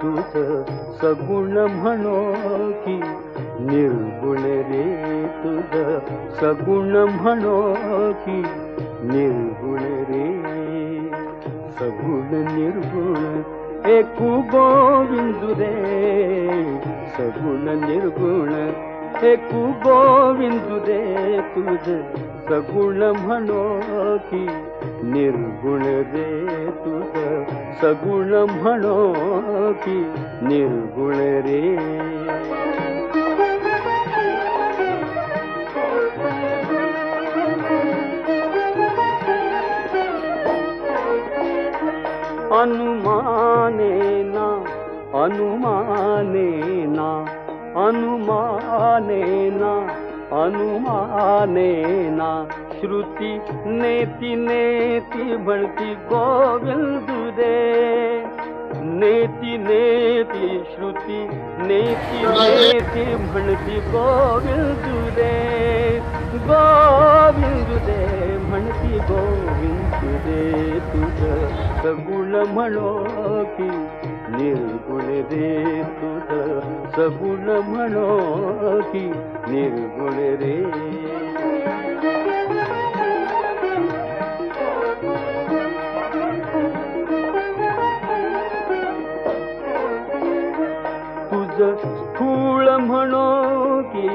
तुझ सगुण म्हणो की निर्गुण रे, तुझ सगुण म्हणो की निर्गुण रे. सगुण निर्गुण एकू गोविंदु रे, सगुण निर्गुण एकू गोविंदु रे. तुझ सगुण म्हणो की निर्गुण रे, तुझ सगुण म्हणो की निर्गुण रे. अनुमानेना अनुमानेना अनुमानेना अनुमानेना श्रुती नेती नेती म्हणती गोविंदु रे. नेती नेती श्रुती नेती नेती म्हणती गोविंदु रे. गोविंदु रे म्हणती गोविंदु रे. तुझ सगुण म्हणो की निर्गुण रे, तुझ सगुण म्हणो की निर्गुण रे. तुझ स्थूळ म्हणो की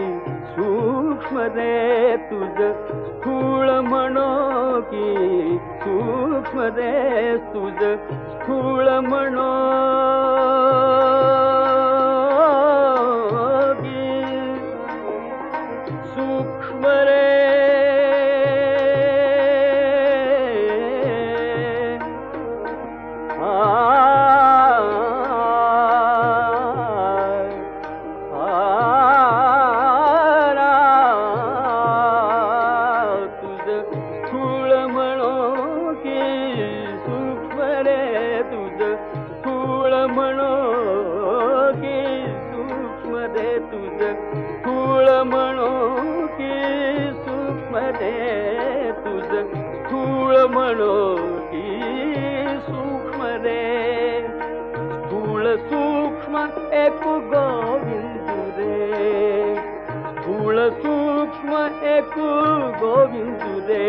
सूक्ष्म रे, तुझ स्थूळ म्हणो की सूक्ष्म रे. तुझ स्थूळ म्हणो की सूक्ष्म रे. एकू गोविंदु रे, स्थूल सूक्ष्म एकू गोविंदु रे.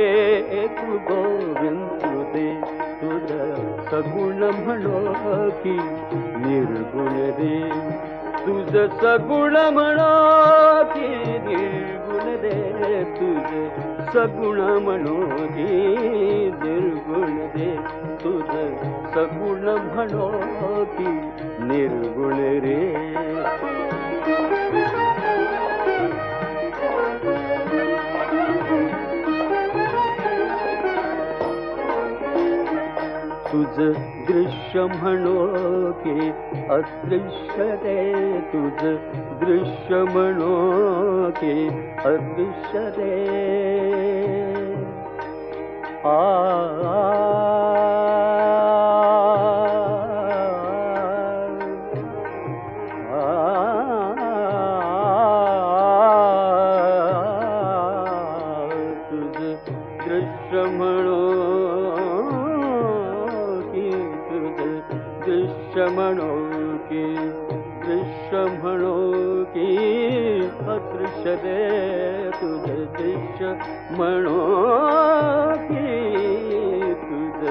एकू गोविंदु रे. तुझ सगुण म्हणो की निर्गुण रे, तुझ सगुण म्हणो की निर्गुण रे. तुझ सगुण म्हणो की निर्गुण रे. तुझ सगुण म्हणो की निर्गुण रे. तुझ दृश्य म्हणो की अदृश्य रे. तुझ दृश्य म्हणो की अदृश्य रे. म्हणो की दृश्य म्हणो की अदृश्य रे. तुझ दृश्य म्हणो की तुझ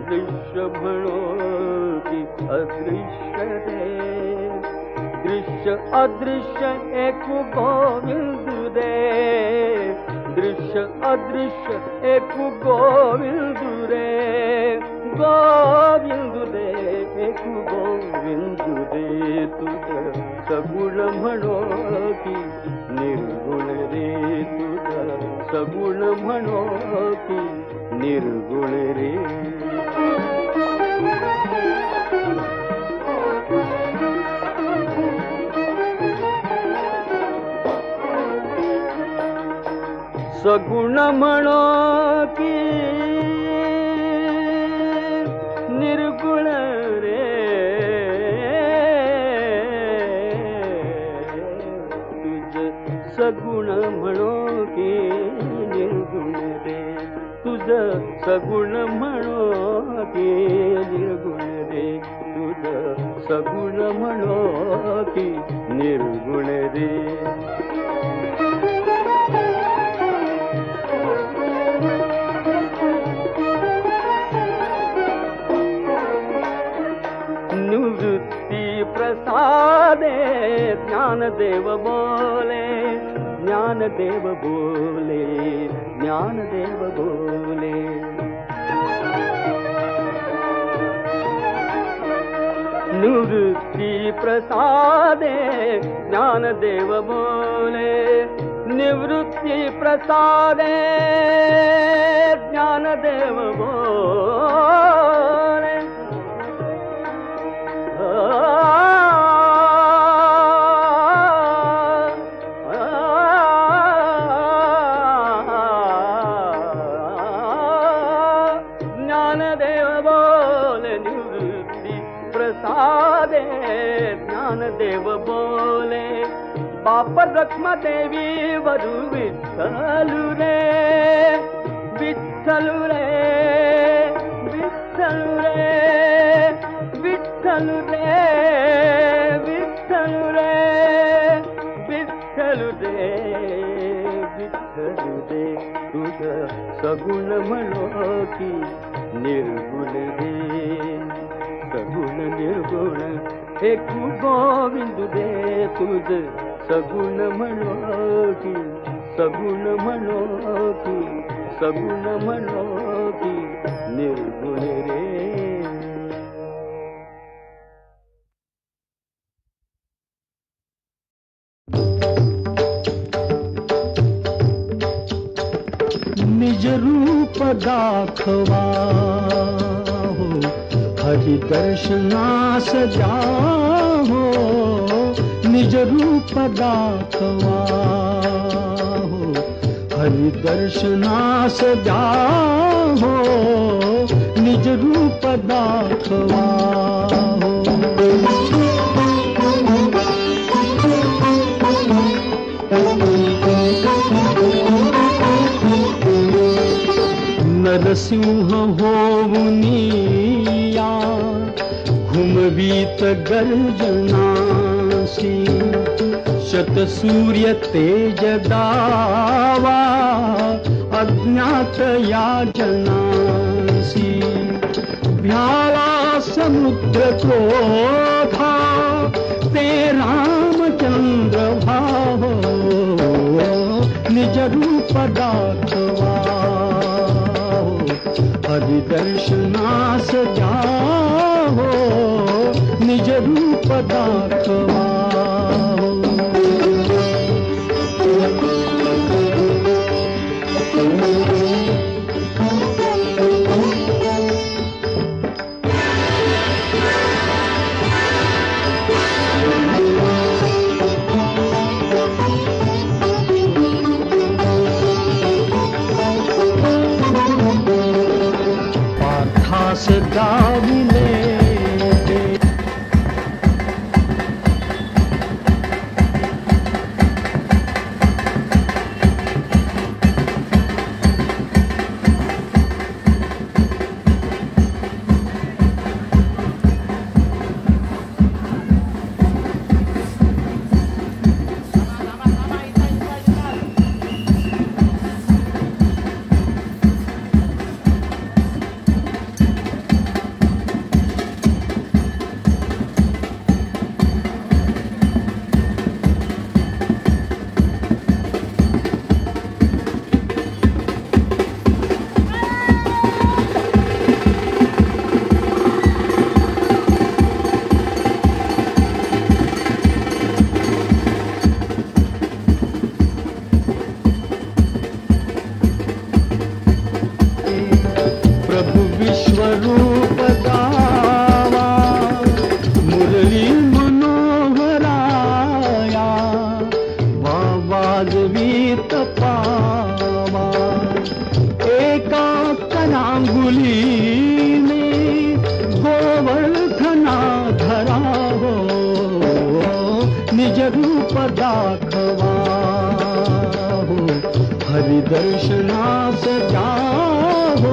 दृश्य म्हणो की अदृश्य रे. दृश्य अदृश्य एकू गोविंदु रे. दृश्य अदृश्य एकू गोविंदु रे. गोविंदु रे एकू गोविंदु रे. तुझ सगुण म्हणो की निर्गुण रे. तुझ सगुण म्हणो की निर्गुण रे. सगुण म्हणो की निर्गुण रे. तुझ सगुण म्हणो की निर्गुण रे. तुझ तुझ सगुण म्हणो की निर्गुण रे, तुझ सगुण म्हणो की निर्गुण रे. निवृत्ती प्रसादे ज्ञानदेव बोले, ज्ञानदेव बोले, ज्ञानदेव बोले. निवृत्ती प्रसादे ज्ञानदेव बोले, निवृत्ती प्रसादे ज्ञानदेव बोले. ज्ञानदेव बोले, निवृत्ती प्रसादे ज्ञानदेव बोले. बाप रखमादेवी वरु विठ्ठलु रे, विठ्ठलु रे, विठ्ठलु रे, विठ्ठलु रे, विठ्ठलु रे, विठ्ठलु रे, विठ्ठलु रे. तुझ सगुण म्हणो की निर्गुण रे, सगुण निर्गुण एक गोविंद रे. तुझ सगुण म्हणो की, सगुण म्हणो की, सगुण म्हणो की निर्गुण रे. निज रूप दाखवा हो, हरि दर्शनास जाहो. निज रूप दाखवा हो, हरि दर्शनास जाहो. निज रूप दाखवा हो. नरसिंह होवुनिया घुमवीत गर्जनासी. शत सूर्य तेज दावा अज्ञात याजनासी. भ्याला समुद्र क्रोधा ते रामचंद्र भाव. निज रूप दाखवा हरि दर्शनास जाहो. निज रूप दाखवा. पार्थास गाविले रूप गावा मुरली मनोहराया. वाजवीत पावा एका करांगुलीने गोवर्धना धरा हो. निज रूप दाखवा हो हरि दर्शनास जाहो.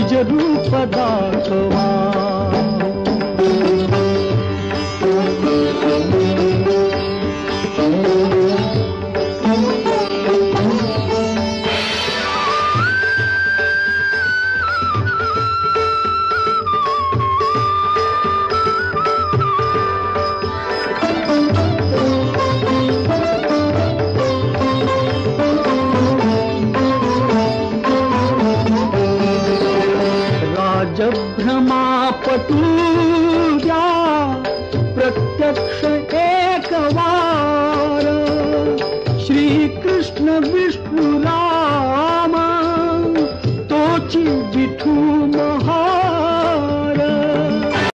निज रूप दाखवा. राजभ्रमापटू द्या प्रत्यक्ष एक वार.